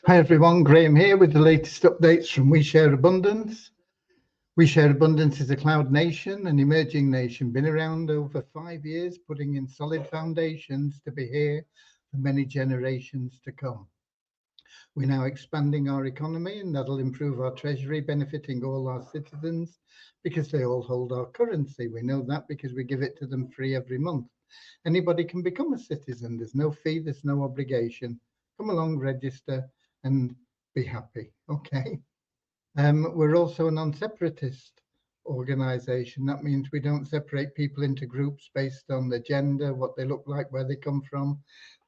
Hi everyone, Graham here with the latest updates from We Share Abundance. We Share Abundance is a cloud nation, an emerging nation, been around over 5 years, putting in solid foundations to be here for many generations to come. We're now expanding our economy, and that'll improve our treasury, benefiting all our citizens because they all hold our currency. We know that because we give it to them free every month. Anybody can become a citizen. There's no fee, there's no obligation. Come along, register and be happy. Okay. We're also a non-separatist organization. That means we don't separate people into groups based on their gender, what they look like, where they come from,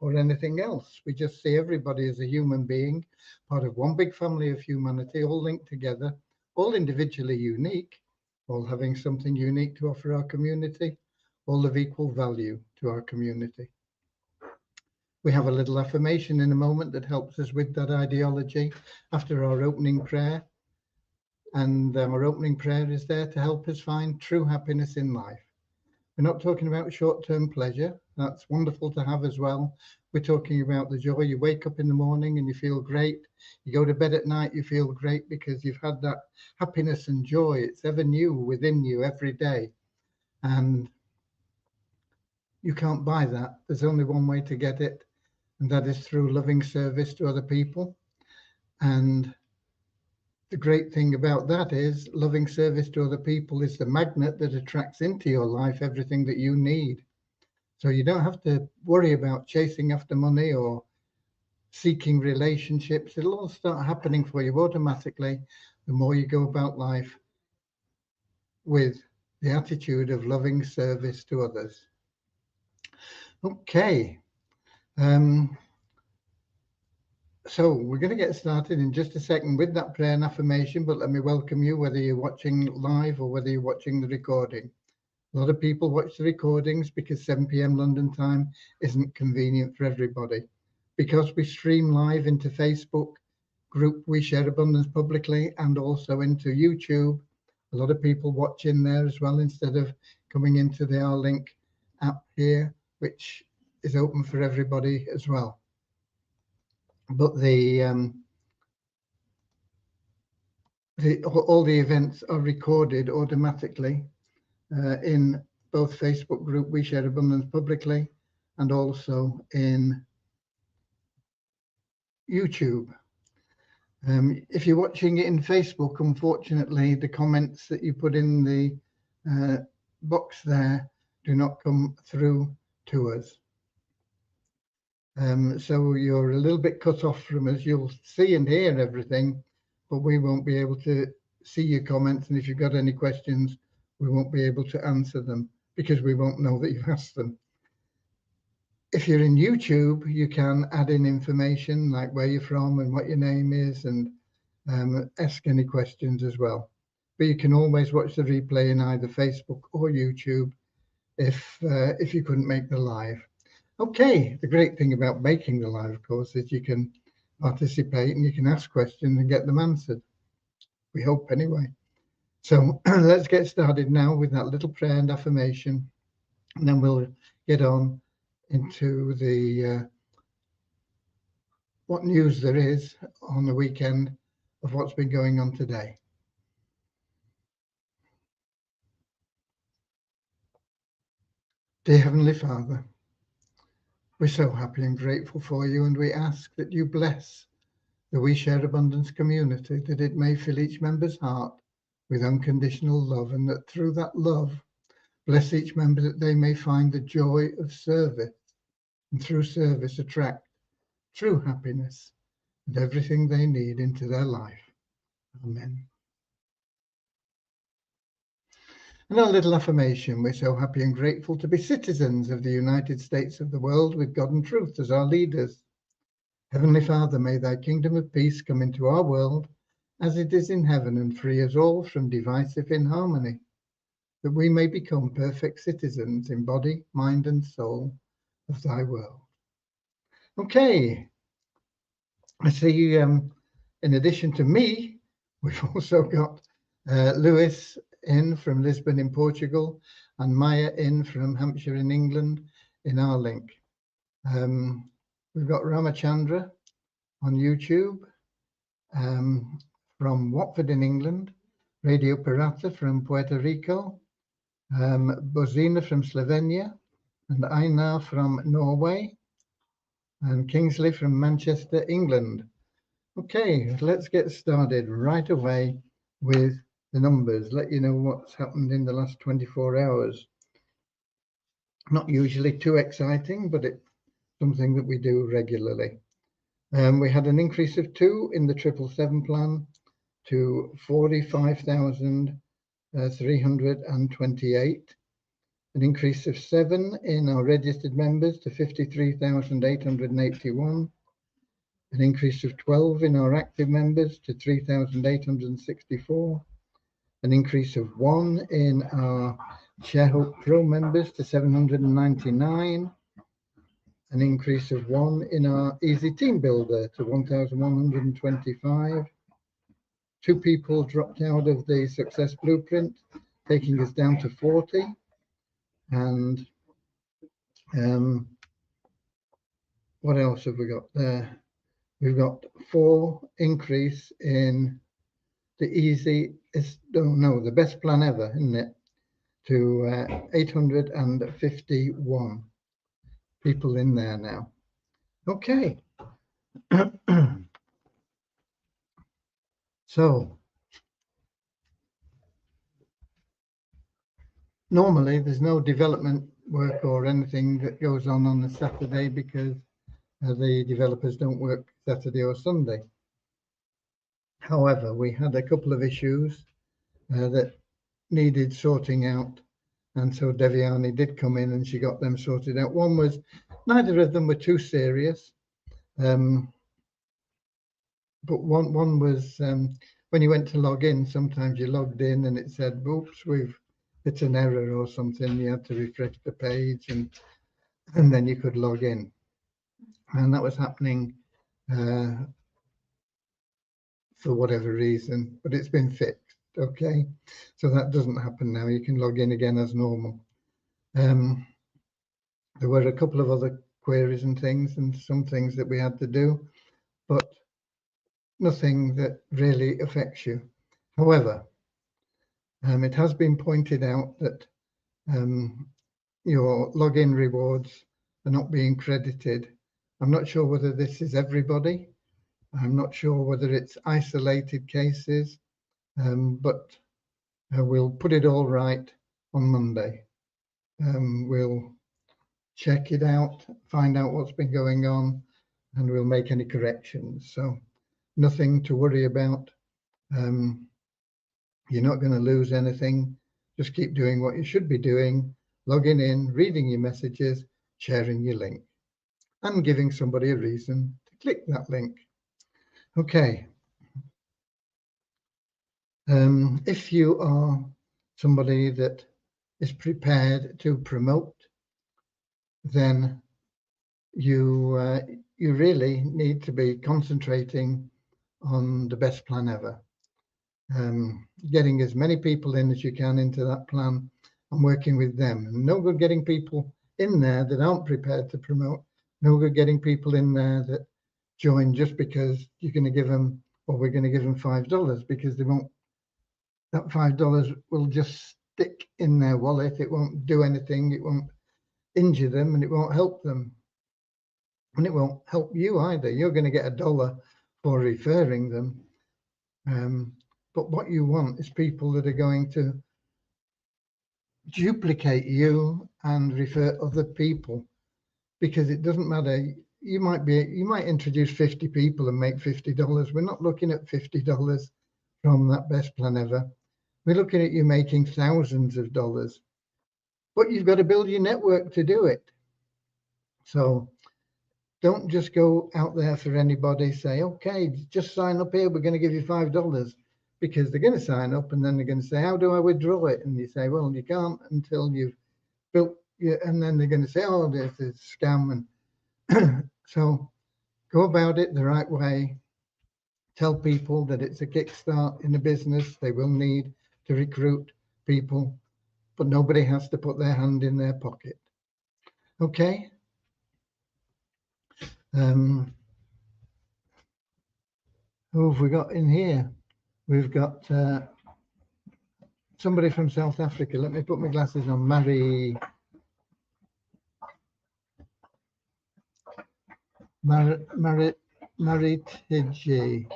or anything else. We just see everybody as a human being, part of one big family of humanity, all linked together, all individually unique, all having something unique to offer our community, all of equal value to our community. We have a little affirmation in a moment that helps us with that ideology after our opening prayer. And our opening prayer is there to help us find true happiness in life. We're not talking about short-term pleasure. That's wonderful to have as well. We're talking about the joy. You wake up in the morning and you feel great. You go to bed at night, you feel great because you've had that happiness and joy. It's ever new within you every day. And you can't buy that. There's only one way to get it, and that is through loving service to other people. And the great thing about that is loving service to other people is the magnet that attracts into your life everything that you need. So you don't have to worry about chasing after money or seeking relationships. It'll all start happening for you automatically the more you go about life with the attitude of loving service to others. Okay. So we're going to get started in just a second with that prayer and affirmation, but let me welcome you, whether you're watching live or whether you're watching the recording. A lot of people watch the recordings because 7 p.m. London time isn't convenient for everybody. Because we stream live into Facebook group We Share Abundance publicly and also into YouTube, a lot of people watch in there as well instead of coming into the R-Link app here, which is open for everybody as well. But all the events are recorded automatically in both Facebook group We Share Abundance publicly and also in YouTube. If you're watching it in Facebook, unfortunately, the comments that you put in the box there do not come through to us. So you're a little bit cut off from us. You'll see and hear everything, but we won't be able to see your comments. And if you've got any questions, we won't be able to answer them because we won't know that you've asked them. If you're in YouTube, you can add in information like where you're from and what your name is and ask any questions as well. But you can always watch the replay in either Facebook or YouTube if you couldn't make the live. Okay, the great thing about making the live, of course, is you can participate and you can ask questions and get them answered. We hope anyway. So let's get started now with that little prayer and affirmation, and then we'll get on into the what news there is on the weekend of what's been going on today. Dear Heavenly Father, we're so happy and grateful for you, and we ask that you bless the We Share Abundance community, that it may fill each member's heart with unconditional love, and that through that love, bless each member that they may find the joy of service, and through service attract true happiness and everything they need into their life. Amen. And our little affirmation: we're so happy and grateful to be citizens of the United States of the world with God and truth as our leaders. Heavenly Father, may thy kingdom of peace come into our world as it is in heaven, and free us all from divisive inharmony, that we may become perfect citizens in body, mind and soul of thy world. Okay, I see in addition to me, we've also got Lewis in from Lisbon in Portugal and Maya in from Hampshire in England in our link. We've got Ramachandra on YouTube, from Watford in England, Radio Pirata from Puerto Rico, Bozina from Slovenia, and Einar from Norway, and Kingsley from Manchester, England. Okay, let's get started right away with the numbers. Let you know what's happened in the last 24 hours. Not usually too exciting, but it's something that we do regularly. We had an increase of 2 in the 777 plan to 45,328. An increase of 7 in our registered members to 53,881. An increase of 12 in our active members to 3,864. An increase of 1 in our ShareHope Pro members to 799. An increase of 1 in our Easy Team Builder to 1,125. 2 people dropped out of the Success Blueprint, taking us down to 40. And what else have we got there? We've got 4 increase in the the best plan ever, isn't it? To 851 people in there now. Okay. So normally there's no development work or anything that goes on the Saturday because the developers don't work Saturday or Sunday. However, we had a couple of issues that needed sorting out, and so Deviani did come in and she got them sorted out. One was, neither of them were too serious, but one was when you went to log in, sometimes you logged in and it said, oops, it's an error or something. You had to refresh the page and then you could log in. And that was happening for whatever reason, but it's been fixed. Okay, so that doesn't happen now. You can log in again as normal. There were a couple of other queries and things, and some things that we had to do, but nothing that really affects you. However, it has been pointed out that your login rewards are not being credited. I'm not sure whether this is everybody. I'm not sure whether it's isolated cases, but we'll put it all right on Monday. We'll check it out, find out what's been going on, and we'll make any corrections. So nothing to worry about. You're not going to lose anything. Just keep doing what you should be doing, logging in, reading your messages, sharing your link, and giving somebody a reason to click that link. Okay. If you are somebody that is prepared to promote, then you really need to be concentrating on the best plan ever. Getting as many people in as you can into that plan and working with them. No good getting people in there that aren't prepared to promote. No good getting people in there that join just because you're going to give them, or we're going to give them $5, because they won't. That $5 will just stick in their wallet. It won't do anything. It won't injure them, and it won't help them. And it won't help you either. You're going to get $1 for referring them. But what you want is people that are going to duplicate you and refer other people, because it doesn't matter. You might introduce 50 people and make $50. We're not looking at $50 from that best plan ever. We're looking at you making thousands of dollars, but you've got to build your network to do it. So don't just go out there for anybody, say, okay, just sign up here, we're going to give you $5, because they're going to sign up and then they're going to say, how do I withdraw it? And you say, well, you can't until you've built your, and then they're going to say, oh, there's a scam. And so go about it the right way. Tell people that it's a kickstart in a business. They will need to recruit people, but nobody has to put their hand in their pocket. Okay. Who have we got in here? We've got somebody from South Africa. Let me put my glasses on. Maritiji.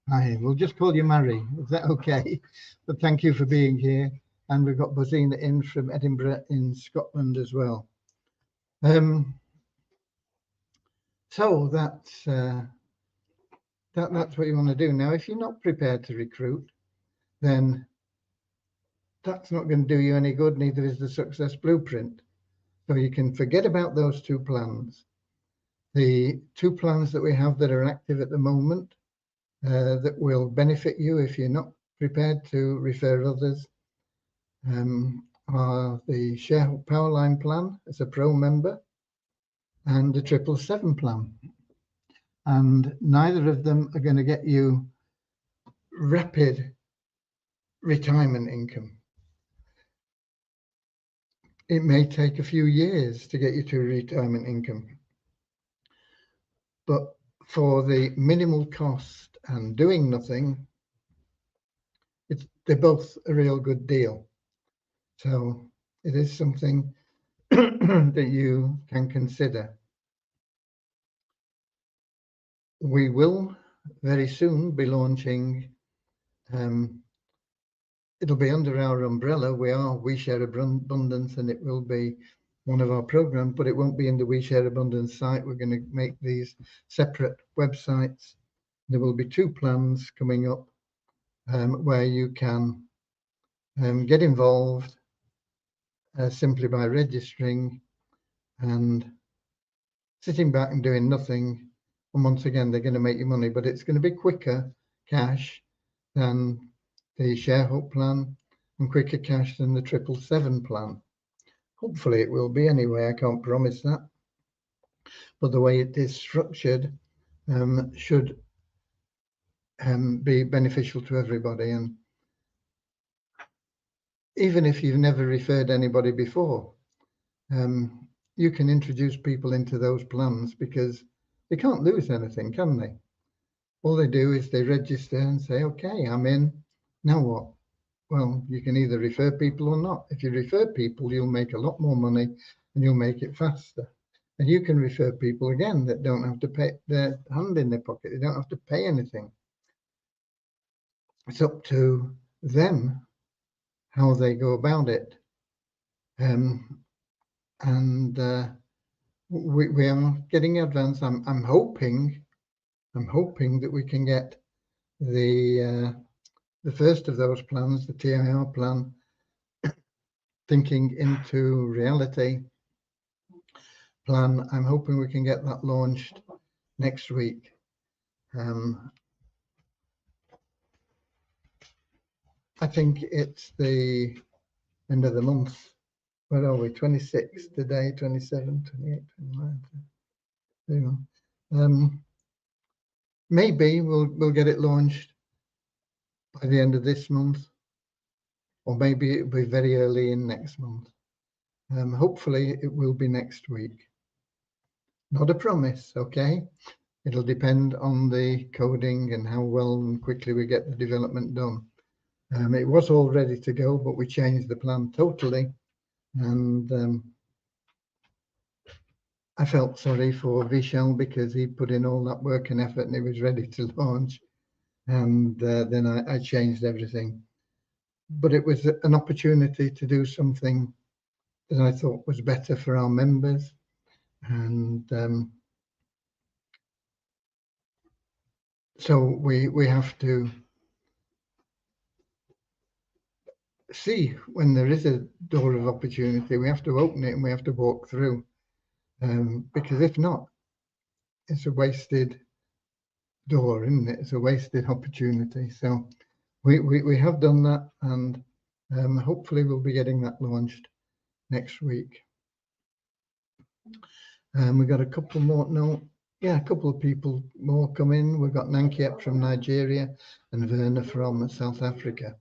Hi, we'll just call you Mary. Is that okay? But thank you for being here. And we've got Bozina in from Edinburgh in Scotland as well. So that's what you want to do. Now, if you're not prepared to recruit, then that's not going to do you any good. Neither is the Success Blueprint. So you can forget about those two plans. The two plans that we have that are active at the moment that will benefit you if you're not prepared to refer others are the Share Powerline plan as a pro member and the 777 plan. And neither of them are going to get you rapid retirement income. It may take a few years to get you to retirement income. But for the minimal cost and doing nothing, they're both a real good deal. So it is something that you can consider. We will very soon be launching, it'll be under our umbrella. We Share Abundance, and it will be one of our programs, but it won't be in the We Share Abundance site. We're going to make these separate websites. There will be two plans coming up where you can get involved simply by registering and sitting back and doing nothing. And once again, they're going to make you money, but it's going to be quicker cash than the Share Hope plan and quicker cash than the 777 plan. Hopefully it will be anyway. I can't promise that. But the way it is structured should be beneficial to everybody. And even if you've never referred anybody before, you can introduce people into those plans because they can't lose anything, can they? All they do is they register and say, okay, I'm in. Now what? Well, you can either refer people or not. If you refer people, you'll make a lot more money and you'll make it faster. And you can refer people again that don't have to pay their hand in their pocket. They don't have to pay anything. It's up to them how they go about it. We are getting advanced. I'm hoping that we can get the first of those plans, the TIR plan, thinking into reality plan. I'm hoping we can get that launched next week. I think it's the end of the month. Where are we? 26 today, 27, 28, 29. There you go. Maybe we'll get it launched by the end of this month, or maybe it'll be very early in next month. Hopefully it will be next week. Not a promise, okay? It'll depend on the coding and how well and quickly we get the development done. It was all ready to go, but we changed the plan totally. And I felt sorry for Vishal because he put in all that work and effort and he was ready to launch. And then I changed everything. But it was an opportunity to do something that I thought was better for our members. And so we have to see when there is a door of opportunity, we have to open it and we have to walk through. Because if not, it's a wasted door, isn't it? It's a wasted opportunity. So we have done that, and hopefully we'll be getting that launched next week. We got a couple more. A couple of people more come in. We've got Nankiep from Nigeria and Werner from South Africa.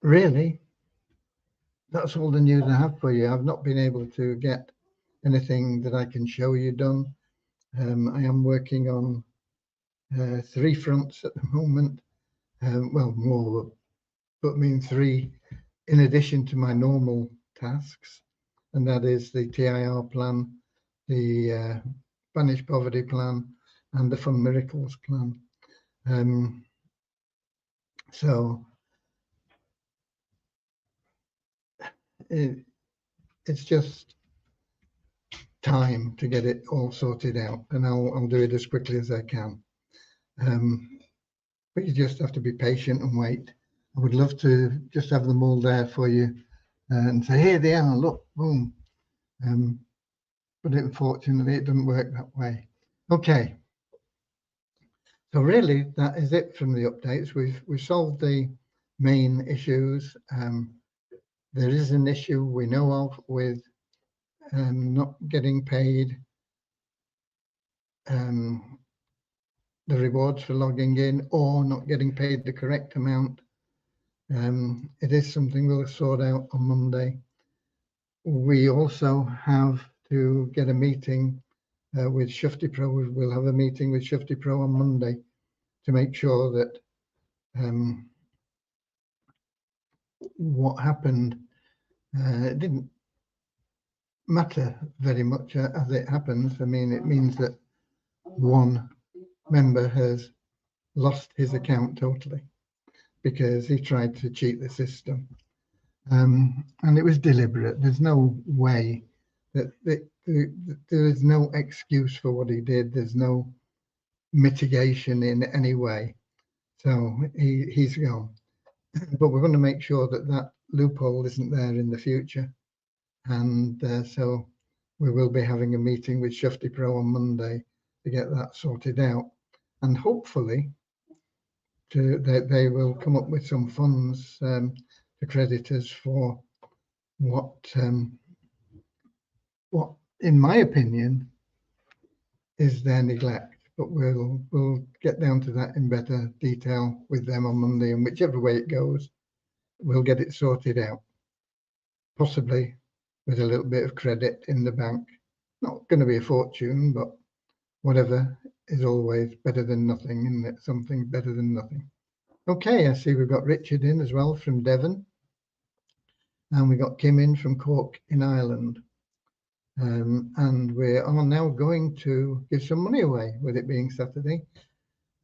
Really, that's all the news I have for you. I've not been able to get anything that I can show you done. I am working on 3 fronts at the moment. Well, more, but I mean 3 in addition to my normal tasks, and that is the TIR plan, the Banish Poverty plan, and the Fund Miracles plan. So it's just time to get it all sorted out, and I'll do it as quickly as I can. But you just have to be patient and wait. I would love to just have them all there for you and say, here they are, look, boom. But unfortunately, it doesn't work that way. Okay. So really, that is it from the updates. We've solved the main issues. There is an issue we know of with not getting paid the rewards for logging in, or not getting paid the correct amount. It is something we'll sort out on Monday. We also have to get a meeting with Shufti Pro. We'll have a meeting with Shufti Pro on Monday to make sure that what happened didn't matter very much as it happens. I mean, it means that one member has lost his account totally because he tried to cheat the system, and it was deliberate. There's no way that there is no excuse for what he did. There's no mitigation in any way. So he's gone. But we're going to make sure that that loophole isn't there in the future. And so we will be having a meeting with Shufti Pro on Monday to get that sorted out. And hopefully they will come up with some funds to creditors for what, in my opinion, is their neglect. But we'll get down to that in better detail with them on Monday, and whichever way it goes, we'll get it sorted out. Possibly with a little bit of credit in the bank. Not going to be a fortune, but whatever is always better than nothing, isn't it? Something better than nothing. Okay, I see we've got Richard in as well from Devon, and we got Kim in from Cork in Ireland. And we are now going to give some money away, with it being Saturday.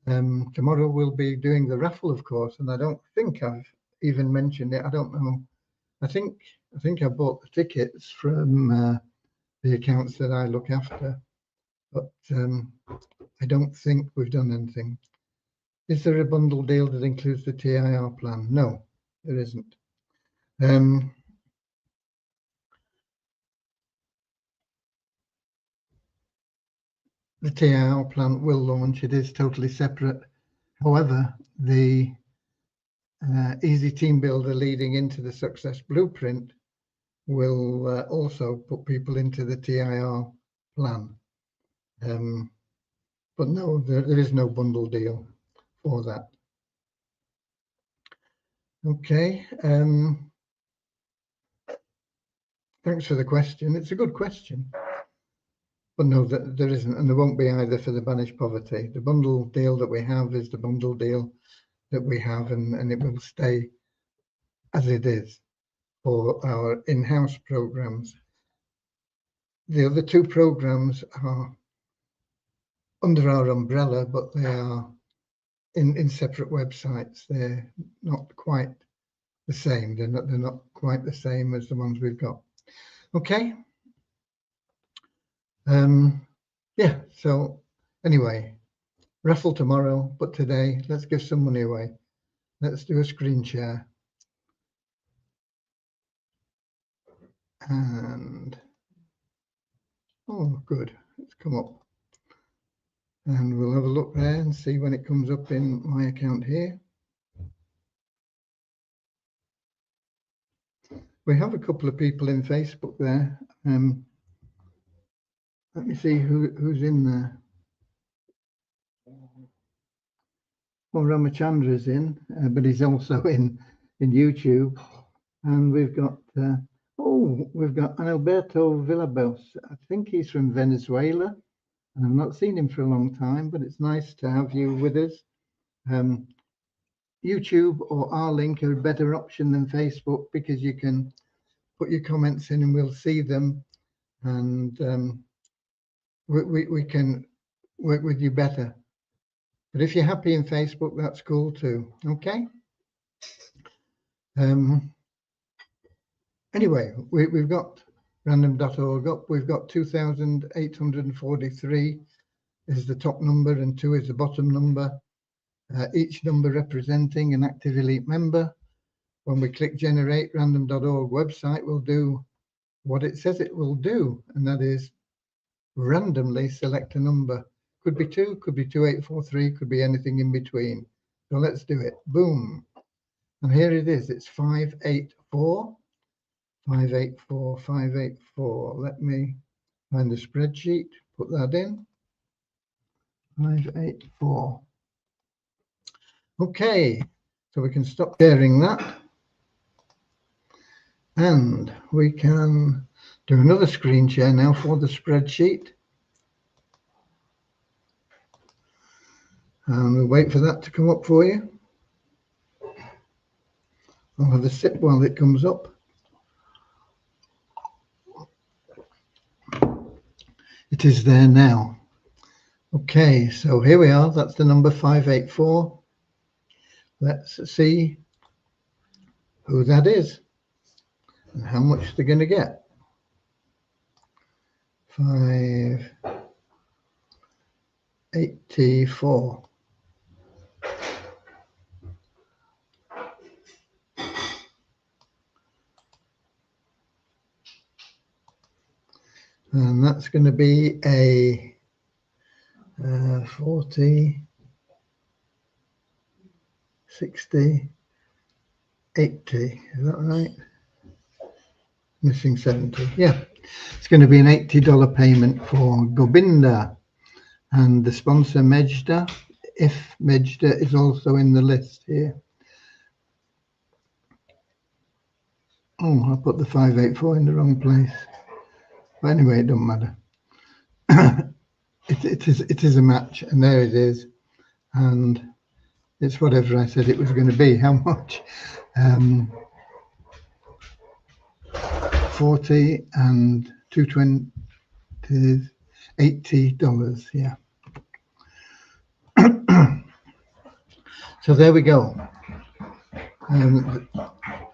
Tomorrow we'll be doing the raffle, of course, and I don't think I've even mentioned it. I don't know. I think I bought the tickets from the accounts that I look after, but I don't think we've done anything. Is there a bundle deal that includes the TIR plan? No, there isn't. The TIR plan will launch. It is totally separate. However, the Easy Team Builder leading into the Success Blueprint will also put people into the TIR plan. But no, there is no bundle deal for that. Okay. Thanks for the question. It's a good question. But no, there isn't, and there won't be either for the Banish Poverty. The bundle deal that we have is the bundle deal that we have, and it will stay as it is for our in-house programs. The other 2 programs are under our umbrella, but they are in separate websites. They're not quite the same. They're not quite the same as the ones we've got. Okay. Yeah, so anyway, raffle tomorrow, but today let's give some money away. Let's do a screen share. And oh, good, it's come up. And we'll have a look there and see when it comes up in my account here. We have a couple of people in Facebook there. Let me see who's in there. Well, Ramachandra's in, but he's also in YouTube. And we've got, we've got Alberto Villalobos. I think he's from Venezuela. And I've not seen him for a long time, but it's nice to have you with us. YouTube or our link are a better option than Facebook because you can put your comments in and we'll see them, and we can work with you better. But if you're happy in Facebook, that's cool too. Okay. Anyway, we've got random.org up. We've got 2,843 is the top number and 2 is the bottom number. Each number representing an active elite member. When we click generate, random.org website will do what it says it will do, and that is randomly select a number. Could be 2, could be 2843, could be anything in between. So let's do it. Boom. And here it is. It's 584, 584, 584. Let me find the spreadsheet, put that in. 584. Okay, so we can stop sharing that. And we can do another screen share now for the spreadsheet. And we'll wait for that to come up for you. I'll have a sip while it comes up. It is there now. Okay, so here we are. That's the number 584. Let's see who that is and how much they're going to get. 584. And that's going to be a 40, 60, 80. Is that right? Missing 70. Yeah. It's going to be an $80 payment for Govinda and the sponsor Mejda, if Mejda is also in the list here. Oh, I put the 584 in the wrong place. But anyway, it doesn't matter. It is a match, and there it is. And it's whatever I said it was going to be. How much? 40 and 220, $80. Yeah. So there we go.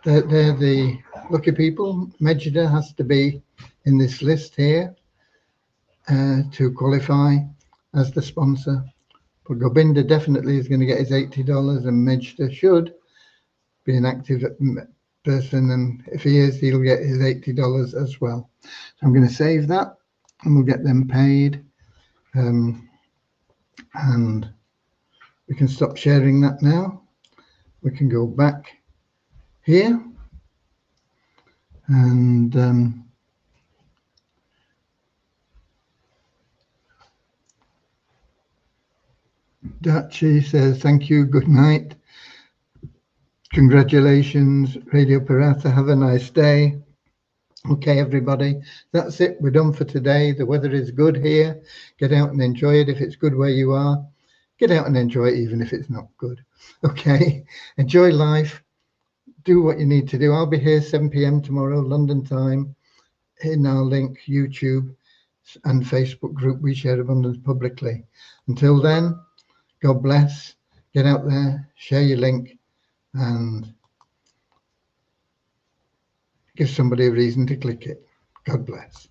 They're the lucky people. Mejda has to be in this list here to qualify as the sponsor. But Govinda definitely is going to get his $80, and Mejda should be an active person, and if he is, he'll get his $80 as well. So I'm going to save that, and we'll get them paid. And we can stop sharing that now. We can go back here, and Dachi says, thank you, good night. Congratulations, Radio Pirata. Have a nice day. Okay, everybody, that's it. We're done for today. The weather is good here. Get out and enjoy it. If it's good where you are, get out and enjoy it, even if it's not good. Okay, enjoy life. Do what you need to do. I'll be here 7 p.m. tomorrow, London time, in our link, YouTube and Facebook group, We Share Abundance Publicly. Until then, God bless. Get out there, share your link, and give somebody a reason to click it. God bless.